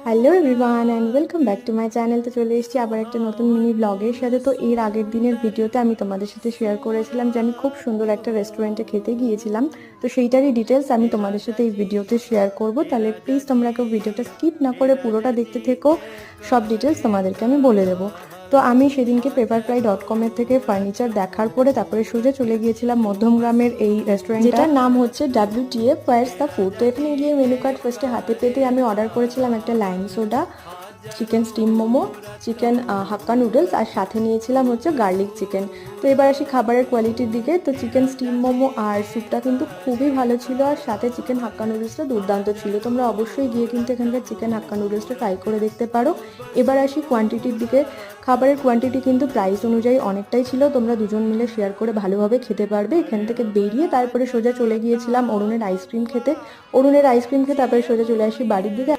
Hello everyone and welcome back to my channel. তো চলে এসেছি আবার একটা নতুন মিনি ব্লগের সাথে। তো এর আগের দিনের ভিডিওতে আমি তোমাদের সাথে শেয়ার করেছিলাম যে আমি খুব সুন্দর একটা রেস্টুরেন্টে খেতে গিয়েছিলাম। তো সেইটারই ডিটেলস আমি তোমাদের সাথে এই ভিডিওতে শেয়ার করব। তাহলে প্লিজ তোমরা কেউ ভিডিওটা স্কিপ না করে পুরোটা দেখতে থেকো, সব ডিটেলস তোমাদেরকে আমি বলে দেবো। তো আমি সেদিনকে পেপারফ্রাই.com-এর থেকে ফার্নিচার দেখার পরে তারপরে সোজা চলে গিয়েছিলাম মধ্যমগ্রামের এই রেস্টুরেন্ট, যেটার নাম হচ্ছে WTF হোয়াটস দ্য ফুড। তো এখানে গিয়ে মেনু কার্ড ফার্স্টে হাতে পেতে আমি অর্ডার করেছিলাম একটা lime soda, chicken steam momo, chicken hakka noodles, আর সাথে নিয়েছিলাম হচ্ছে গার্লিক চিকেন। তো এবার আসি খাবারের কোয়ালিটির দিকে। তো চিকেন স্টিম মোমো আর স্যুপটা কিন্তু খুবই ভালো ছিল, আর সাথে চিকেন হাক্কা নুডলসটা দুর্দান্ত ছিল। তোমরা অবশ্যই গিয়ে কিন্তু এখানকার চিকেন হাক্কা নুডলসটা ট্রাই করে দেখতে পারো। এবার আসি কোয়ান্টিটির দিকে। খাবারের কোয়ান্টিটি কিন্তু প্রাইস অনুযায়ী অনেকটাই ছিল, তোমরা দুজন মিলে শেয়ার করে ভালোভাবে খেতে পারবে। এখান থেকে বেরিয়ে তারপরে সোজা চলে গিয়েছিলাম অরুণের আইসক্রিম খেতে। অরুণের আইসক্রিম খেয়ে তারপরে সোজা চলে আসি বাড়ির দিকে।